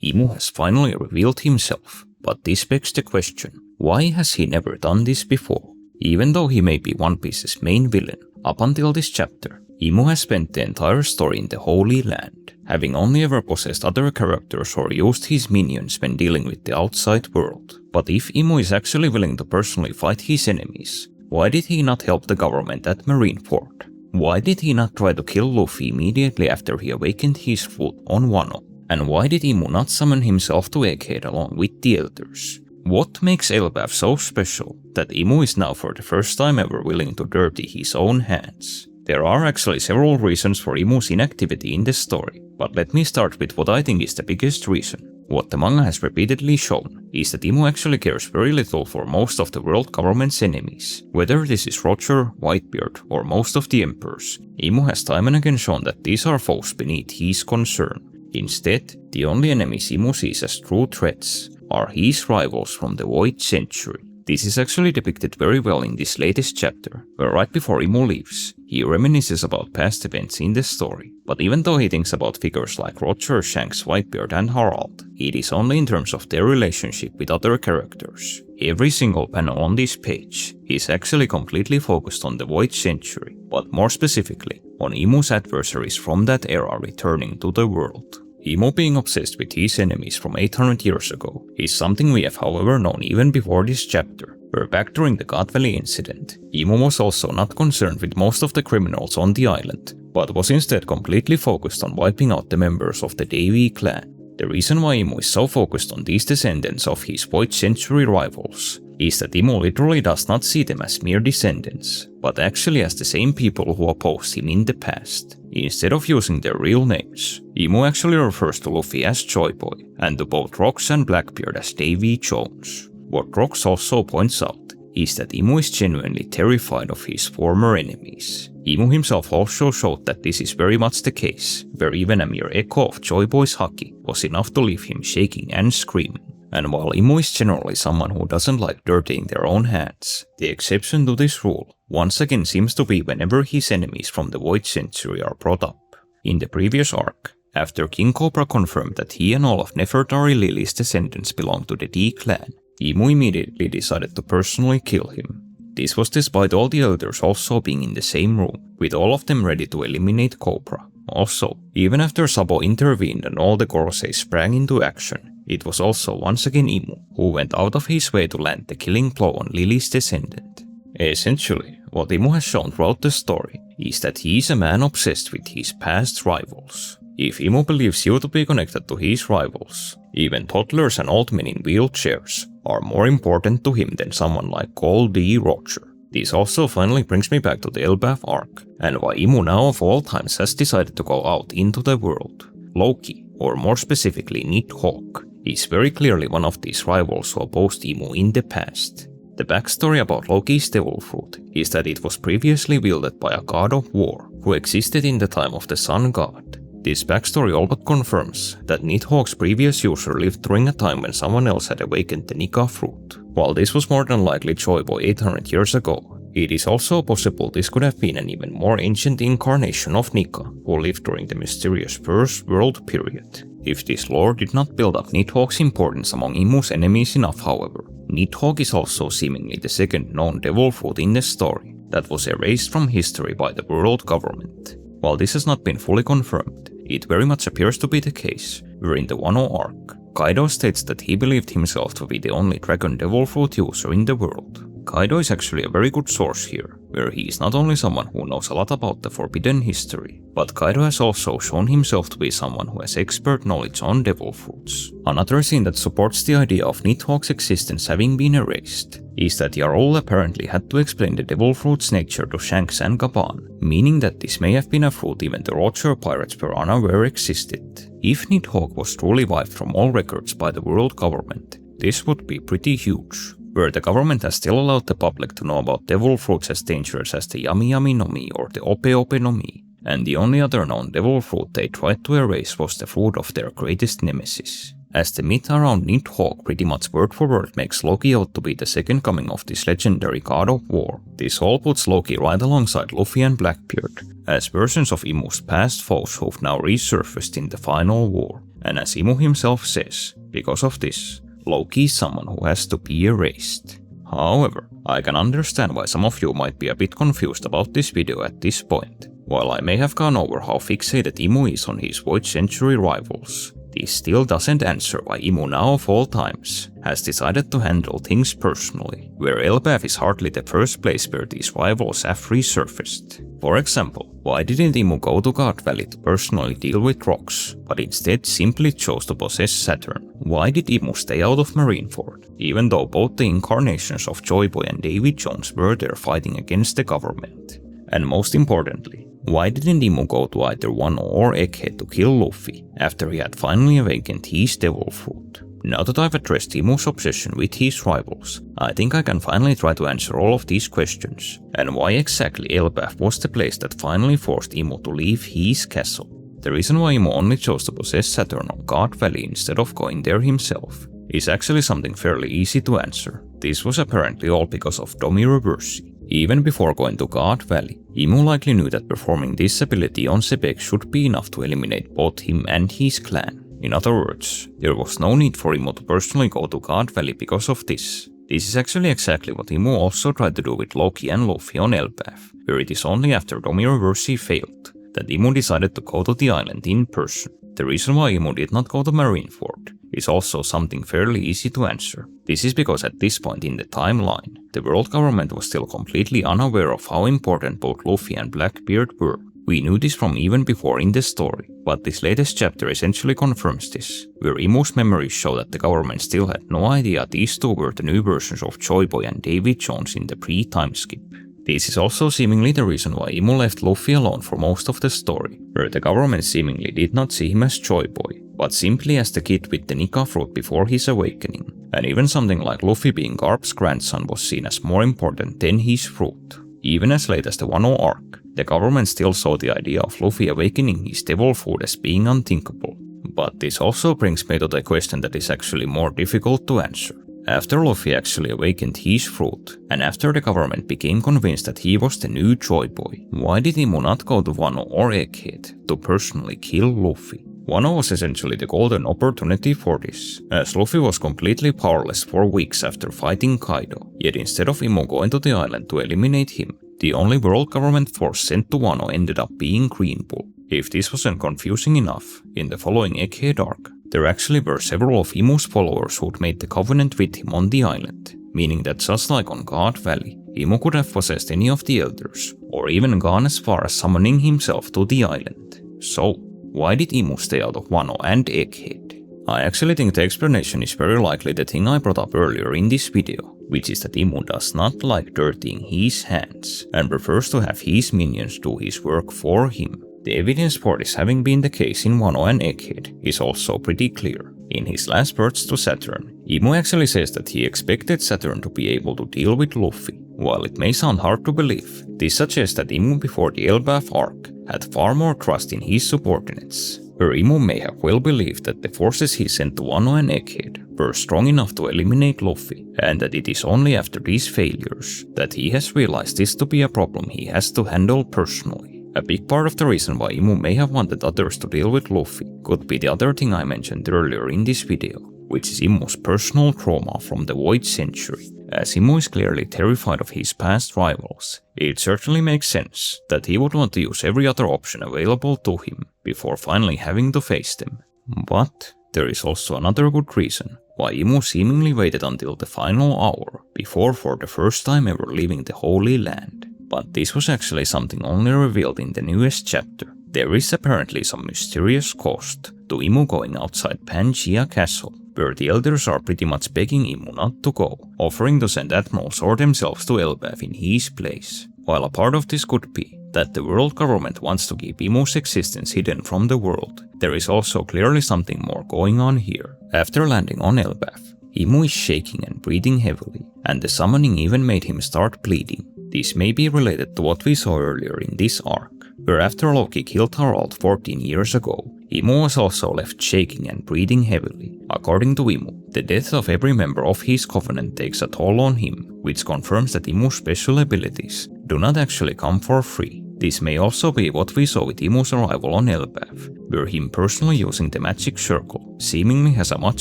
Imu has finally revealed himself, but this begs the question, why has he never done this before? Even though he may be One Piece's main villain, up until this chapter, Imu has spent the entire story in the Holy Land, having only ever possessed other characters or used his minions when dealing with the outside world. But if Imu is actually willing to personally fight his enemies, why did he not help the government at Marineford? Why did he not try to kill Luffy immediately after he awakened his foot on Wano? And why did Imu not summon himself to Egghead along with the elders? What makes Elbaf so special that Imu is now for the first time ever willing to dirty his own hands? There are actually several reasons for Imu's inactivity in this story, but let me start with what I think is the biggest reason. What the manga has repeatedly shown is that Imu actually cares very little for most of the world government's enemies. Whether this is Roger, Whitebeard, or most of the emperors, Imu has time and again shown that these are foes beneath his concern. Instead, the only enemies Imu sees as true threats are his rivals from the Void Century. This is actually depicted very well in this latest chapter, where right before Imu leaves, he reminisces about past events in the story. But even though he thinks about figures like Roger, Shanks, Whitebeard and Harald, it is only in terms of their relationship with other characters. Every single panel on this page is actually completely focused on the Void Century, but more specifically, on Imu's adversaries from that era returning to the world. Imu being obsessed with his enemies from 800 years ago is something we have however known even before this chapter, where back during the God Valley incident, Imu was also not concerned with most of the criminals on the island, but was instead completely focused on wiping out the members of the Devi clan. The reason why Imu is so focused on these descendants of his Void Century rivals is that Imu literally does not see them as mere descendants, but actually as the same people who opposed him in the past. Instead of using their real names, Imu actually refers to Luffy as Joy Boy, and to both Rox and Blackbeard as Davy Jones. What Rox also points out is that Imu is genuinely terrified of his former enemies. Imu himself also showed that this is very much the case, where even a mere echo of Joy Boy's haki was enough to leave him shaking and screaming. And while Imu is generally someone who doesn't like dirtying their own hands, the exception to this rule once again seems to be whenever his enemies from the Void Century are brought up. In the previous arc, after King Cobra confirmed that he and all of Nefertari Lily's descendants belong to the D clan, Imu immediately decided to personally kill him. This was despite all the elders also being in the same room, with all of them ready to eliminate Cobra. Also, even after Sabo intervened and all the Gorosei sprang into action, it was also once again Imu who went out of his way to land the killing blow on Lily's descendant. Essentially, what Imu has shown throughout the story is that he is a man obsessed with his past rivals. If Imu believes you to be connected to his rivals, even toddlers and old men in wheelchairs are more important to him than someone like Gold D. Roger. This also finally brings me back to the Elbaf arc, and why Imu now of all times has decided to go out into the world. Loki, or more specifically Nidhogg, is very clearly one of these rivals who opposed Imu in the past. The backstory about Loki's devil fruit is that it was previously wielded by a god of war who existed in the time of the sun god. This backstory all but confirms that Nidhogg's previous user lived during a time when someone else had awakened the Nika fruit. While this was more than likely Joy Boy 800 years ago, it is also possible this could have been an even more ancient incarnation of Nika, who lived during the mysterious First World period. If this lore did not build up Nidhogg's importance among Imu's enemies enough, however, Nidhogg is also seemingly the second known devil fruit in the story that was erased from history by the world government. While this has not been fully confirmed, it very much appears to be the case, where in the Wano arc, Kaido states that he believed himself to be the only Dragon Devil Fruit user in the world. Kaido is actually a very good source here, where he is not only someone who knows a lot about the forbidden history, but Kaido has also shown himself to be someone who has expert knowledge on devil fruits. Another scene that supports the idea of Nidhogg's existence having been erased is that Yarol apparently had to explain the devil fruit's nature to Shanks and Gaban, meaning that this may have been a fruit even the Roger pirates were unaware existed. If Nidhogg was truly wiped from all records by the world government, this would be pretty huge, where the government has still allowed the public to know about devil fruits as dangerous as the Yami Yami no Mi or the Ope Ope no Mi, and the only other known devil fruit they tried to erase was the fruit of their greatest nemesis. As the myth around Nidhogg pretty much word for word makes Loki out to be the second coming of this legendary god of war, this all puts Loki right alongside Luffy and Blackbeard, as versions of Imu's past foes who've now resurfaced in the final war. and as Imu himself says, because of this, Loki is someone who has to be erased. However, I can understand why some of you might be a bit confused about this video at this point. While I may have gone over how fixated Imu is on his Void Century rivals, this still doesn't answer why Imu now of all times has decided to handle things personally, where Elbaf is hardly the first place where these rivals have resurfaced. For example, why didn't Imu go to God Valley to personally deal with rocks, but instead simply chose to possess Saturn? Why did Imu stay out of Marineford, even though both the incarnations of Joy Boy and Davy Jones were there fighting against the government? And most importantly, why didn't Imu go to either Wano or Egghead to kill Luffy after he had finally awakened his devil fruit? Now that I've addressed Imu's obsession with his rivals, I think I can finally try to answer all of these questions, and why exactly Elbaf was the place that finally forced Imu to leave his castle. The reason why Imu only chose to possess Saturn on God Valley instead of going there himself is actually something fairly easy to answer. This was apparently all because of Domi Reversi. Even before going to God Valley, Imu likely knew that performing this ability on Sebek should be enough to eliminate both him and his clan. In other words, there was no need for Imu to personally go to God Valley because of this. This is actually exactly what Imu also tried to do with Loki and Luffy on Elbaf, where it is only after Domi Reversi failed that Imu decided to go to the island in person. The reason why Imu did not go to Marineford is also something fairly easy to answer. This is because at this point in the timeline, the world government was still completely unaware of how important both Luffy and Blackbeard were. We knew this from even before in the story, but this latest chapter essentially confirms this, where Imu's memories show that the government still had no idea these two were the new versions of Joy Boy and Davy Jones in the pre-time skip. This is also seemingly the reason why Imu left Luffy alone for most of the story, where the government seemingly did not see him as Joy Boy, but simply as the kid with the Nika fruit before his awakening, and even something like Luffy being Garp's grandson was seen as more important than his fruit. Even as late as the Wano arc, the government still saw the idea of Luffy awakening his devil fruit as being unthinkable. But this also brings me to the question that is actually more difficult to answer. After Luffy actually awakened his fruit, and after the government became convinced that he was the new Joy Boy, why did Imu not go to Wano or Egghead to personally kill Luffy? Wano was essentially the golden opportunity for this, as Luffy was completely powerless for weeks after fighting Kaido, yet instead of Imu going to the island to eliminate him, the only world government force sent to Wano ended up being Green Bull. If this wasn't confusing enough, in the following Egghead arc, there actually were several of Imu's followers who'd made the covenant with him on the island, meaning that just like on God Valley, Imu could have possessed any of the elders, or even gone as far as summoning himself to the island. So, why did Imu stay out of Wano and Egghead? I actually think the explanation is very likely the thing I brought up earlier in this video, which is that Imu does not like dirtying his hands, and prefers to have his minions do his work for him. The evidence for this having been the case in Wano and Egghead is also pretty clear. In his last words to Saturn, Imu actually says that he expected Saturn to be able to deal with Luffy. While it may sound hard to believe, this suggests that Imu before the Elbaf arc had far more trust in his subordinates, where Imu may have well believed that the forces he sent to Wano and Egghead were strong enough to eliminate Luffy, and that it is only after these failures that he has realized this to be a problem he has to handle personally. A big part of the reason why Imu may have wanted others to deal with Luffy could be the other thing I mentioned earlier in this video, which is Imu's personal trauma from the Void Century. As Imu is clearly terrified of his past rivals, it certainly makes sense that he would want to use every other option available to him before finally having to face them. But there is also another good reason why Imu seemingly waited until the final hour before for the first time ever leaving the Holy Land. But this was actually something only revealed in the newest chapter. There is apparently some mysterious cost to Imu going outside Pangaea Castle, where the elders are pretty much begging Imu not to go, offering to send admirals or themselves to Elbaf in his place. While a part of this could be that the world government wants to keep Imu's existence hidden from the world, there is also clearly something more going on here. After landing on Elbaf, Imu is shaking and breathing heavily, and the summoning even made him start bleeding. This may be related to what we saw earlier in this arc, where after Loki killed Harald 14 years ago, Imu was also left shaking and breathing heavily. According to Imu, the death of every member of his covenant takes a toll on him, which confirms that Imu's special abilities do not actually come for free. This may also be what we saw with Imu's arrival on Elbaf, where him personally using the magic circle seemingly has a much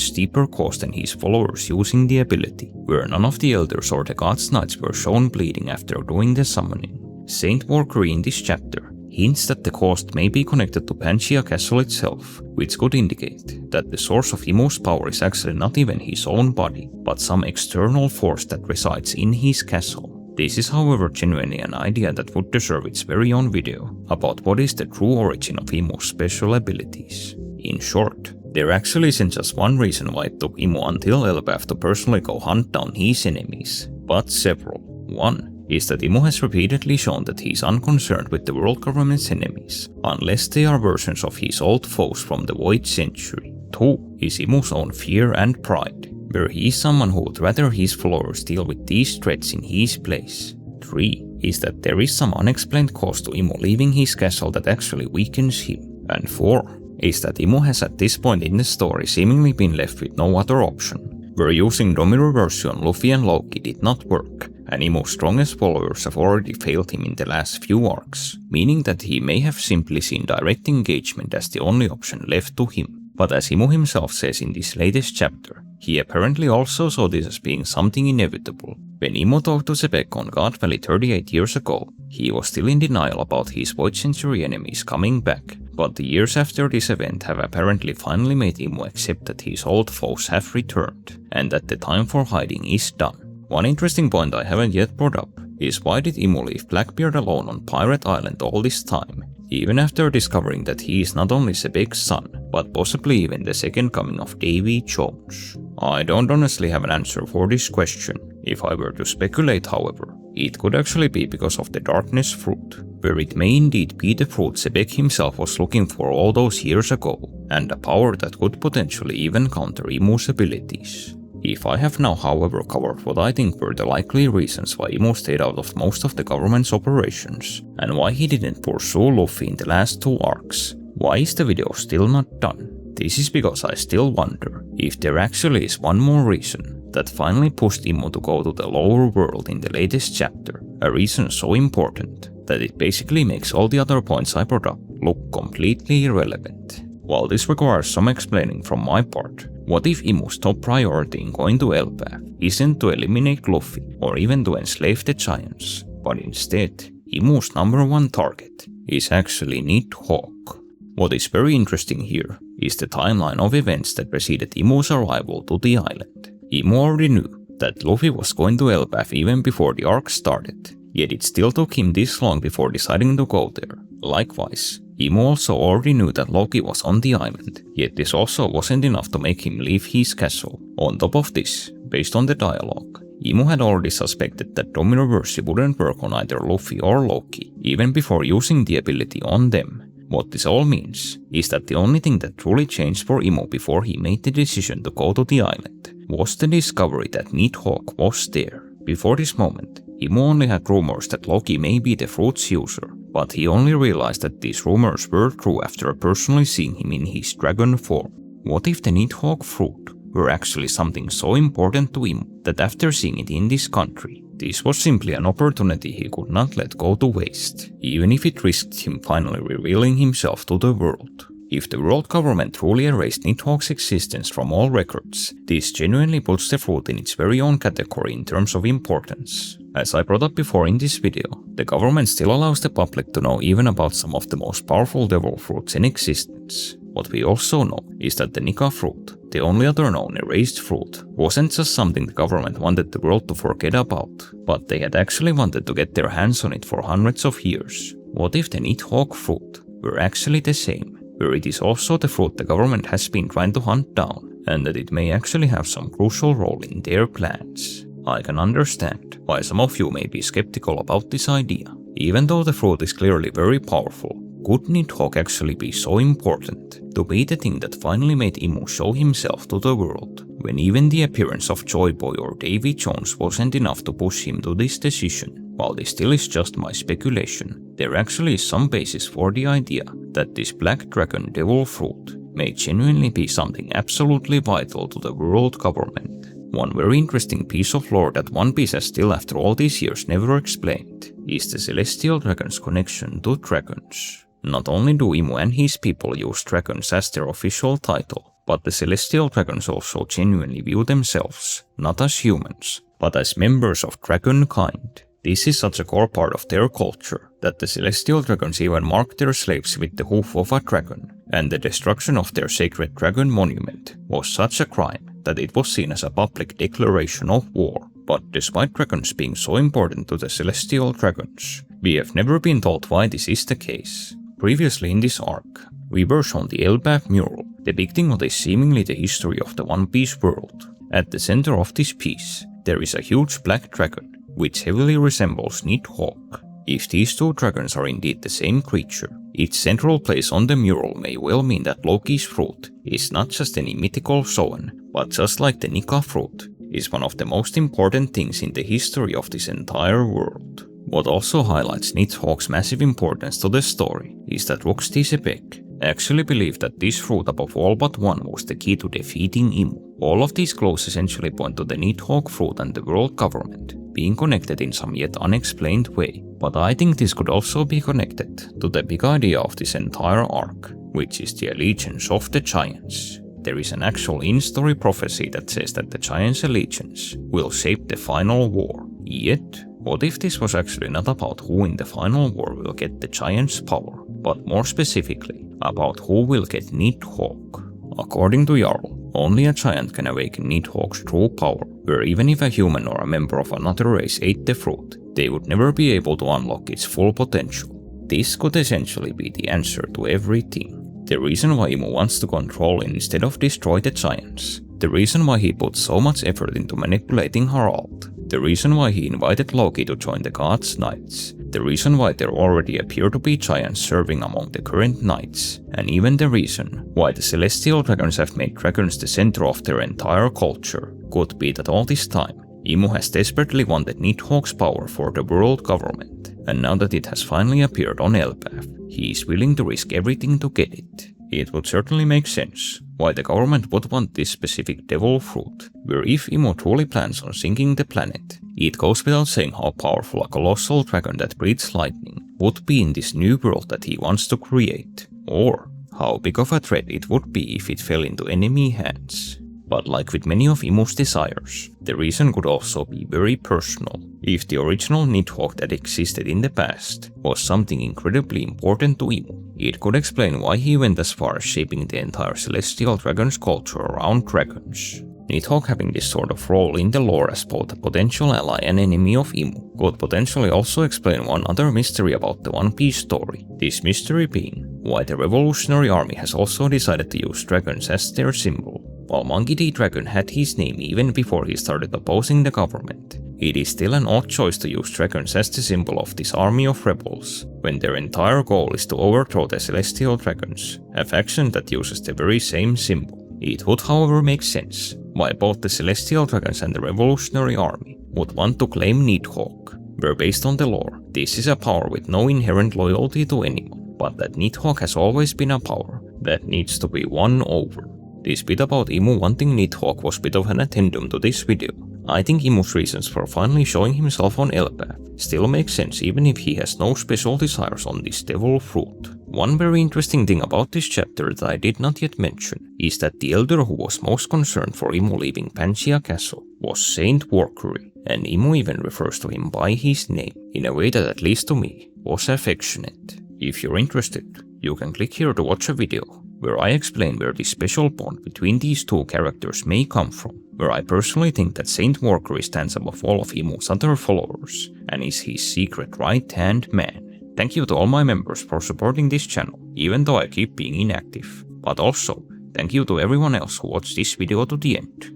steeper cost than his followers using the ability, where none of the elders or the gods' knights were shown bleeding after doing the summoning. Saint Valkyrie in this chapter hints that the cost may be connected to Pangaea Castle itself, which could indicate that the source of Imu's power is actually not even his own body, but some external force that resides in his castle. This is however genuinely an idea that would deserve its very own video about what is the true origin of Imu's special abilities. In short, there actually isn't just one reason why it took Imu until Elbaf to personally go hunt down his enemies, but several. One is that Imu has repeatedly shown that he is unconcerned with the world government's enemies, unless they are versions of his old foes from the Void Century. 2 is Imu's own fear and pride, where he is someone who would rather his followers deal with these threats in his place. 3 is that there is some unexplained cause to Imu leaving his castle that actually weakens him. And 4 is that Imu has at this point in the story seemingly been left with no other option, where using Domireversio on Luffy and Loki did not work, and Imu's strongest followers have already failed him in the last few arcs, meaning that he may have simply seen direct engagement as the only option left to him. But as Imu himself says in this latest chapter, he apparently also saw this as being something inevitable. When Imu talked to Zebek on God Valley 38 years ago, he was still in denial about his Void Century enemies coming back, but the years after this event have apparently finally made Imu accept that his old foes have returned, and that the time for hiding is done. One interesting point I haven't yet brought up is why did Imu leave Blackbeard alone on Pirate Island all this time, even after discovering that he is not only Zebek's son, but possibly even the second coming of Davy Jones. I don't honestly have an answer for this question. If I were to speculate, however, it could actually be because of the Darkness Fruit, where it may indeed be the fruit Zebek himself was looking for all those years ago, and a power that could potentially even counter Imu's abilities. If I have now, however, covered what I think were the likely reasons why Imu stayed out of most of the government's operations, and why he didn't pursue Luffy in the last 2 arcs, why is the video still not done? This is because I still wonder if there actually is one more reason that finally pushed Imu to go to the lower world in the latest chapter, a reason so important that it basically makes all the other points I brought up look completely irrelevant. While this requires some explaining from my part, what if Imu's top priority in going to Elbaf isn't to eliminate Luffy or even to enslave the giants, but instead, Imu's number 1 target is actually Nighthawk. What is very interesting here is the timeline of events that preceded Imu's arrival to the island. Imu already knew that Luffy was going to Elbaf even before the arc started, yet it still took him this long before deciding to go there. Likewise, Imu also already knew that Loki was on the island, yet this also wasn't enough to make him leave his castle. On top of this, based on the dialogue, Imu had already suspected that Domireversio wouldn't work on either Luffy or Loki, even before using the ability on them. What this all means is that the only thing that truly changed for Imu before he made the decision to go to the island was the discovery that Nighthawk was there. Before this moment, Imu only had rumors that Loki may be the fruit's user, but he only realized that these rumors were true after personally seeing him in his dragon form. What if the Nighthawk fruit were actually something so important to Imu that after seeing it in this country, this was simply an opportunity he could not let go to waste, even if it risked him finally revealing himself to the world. If the world government truly erased Nighthawk's existence from all records, this genuinely puts the fruit in its very own category in terms of importance. As I brought up before in this video, the government still allows the public to know even about some of the most powerful devil fruits in existence. What we also know is that the Nika fruit, the only other known erased fruit, wasn't just something the government wanted the world to forget about, but they had actually wanted to get their hands on it for hundreds of years. What if the Nighthawk fruit were actually the same, where it is also the fruit the government has been trying to hunt down, and that it may actually have some crucial role in their plans? I can understand why some of you may be skeptical about this idea. Even though the fruit is clearly very powerful, could Nighthawk actually be so important to be the thing that finally made Imu show himself to the world, when even the appearance of Joy Boy or Davy Jones wasn't enough to push him to this decision? While this still is just my speculation, there actually is some basis for the idea that this Black Dragon Devil fruit may genuinely be something absolutely vital to the world government. One very interesting piece of lore that One Piece has still after all these years never explained is the Celestial Dragon's connection to dragons. Not only do Imu and his people use dragons as their official title, but the Celestial Dragons also genuinely view themselves not as humans, but as members of dragon kind. This is such a core part of their culture that the Celestial Dragons even mark their slaves with the hoof of a dragon, and the destruction of their sacred dragon monument was such a crime that it was seen as a public declaration of war. But despite dragons being so important to the Celestial Dragons, we have never been told why this is the case. Previously in this arc, we were shown the Elbaf mural, depicting what is seemingly the history of the One Piece world. At the center of this piece, there is a huge black dragon, which heavily resembles Nighthawk. If these two dragons are indeed the same creature, its central place on the mural may well mean that Loki's fruit is not just any mythical Zoan, but just like the Nika fruit, is one of the most important things in the history of this entire world. What also highlights Nighthawk's massive importance to the story is that Rocksteady Sepek actually believed that this fruit above all but one was the key to defeating Imu. All of these clues essentially point to the Nighthawk fruit and the world government being connected in some yet unexplained way, but I think this could also be connected to the big idea of this entire arc, which is the allegiance of the Giants. There is an actual in-story prophecy that says that the Giants' allegiance will shape the final war. Yet, what if this was actually not about who in the final war will get the Giants' power, but more specifically, about who will get Nighthawk? According to Jarl, only a giant can awaken Nighthawk's true power, where even if a human or a member of another race ate the fruit, they would never be able to unlock its full potential. This could essentially be the answer to everything. The reason why Imu wants to control instead of destroy the giants. The reason why he put so much effort into manipulating Harald. The reason why he invited Loki to join the Gods' Knights. The reason why there already appear to be giants serving among the current knights. And even the reason why the Celestial Dragons have made dragons the center of their entire culture could be that all this time, Imu has desperately wanted Nighthawk's power for the world government. And now that it has finally appeared on Elbaf, he is willing to risk everything to get it. It would certainly make sense why the government would want this specific devil fruit, where if Imu truly plans on sinking the planet, it goes without saying how powerful a colossal dragon that breathes lightning would be in this new world that he wants to create, or how big of a threat it would be if it fell into enemy hands. But like with many of Imu's desires, the reason could also be very personal. If the original Nighthawk that existed in the past was something incredibly important to Imu, it could explain why he went as far as shaping the entire Celestial Dragon's culture around dragons. Nighthawk having this sort of role in the lore as both a potential ally and enemy of Imu could potentially also explain one other mystery about the One Piece story. This mystery being why the Revolutionary Army has also decided to use dragons as their symbol. While Monkey D. Dragon had his name even before he started opposing the government, it is still an odd choice to use dragons as the symbol of this army of rebels, when their entire goal is to overthrow the Celestial Dragons, a faction that uses the very same symbol. It would however make sense why both the Celestial Dragons and the Revolutionary Army would want to claim Nighthawk, where based on the lore, this is a power with no inherent loyalty to anyone, but that Nighthawk has always been a power that needs to be won over. This bit about Imu wanting Nighthawk was a bit of an addendum to this video. I think Imu's reasons for finally showing himself on Elbaf still make sense even if he has no special desires on this devil fruit. One very interesting thing about this chapter that I did not yet mention is that the elder who was most concerned for Imu leaving Pangaea Castle was Saint Workery, and Imu even refers to him by his name in a way that at least to me was affectionate. If you're interested, you can click here to watch a video where I explain where the special bond between these two characters may come from, where I personally think that Saint Workery stands above all of Imu's other followers and is his secret right-hand man. Thank you to all my members for supporting this channel, even though I keep being inactive. But also, thank you to everyone else who watched this video to the end.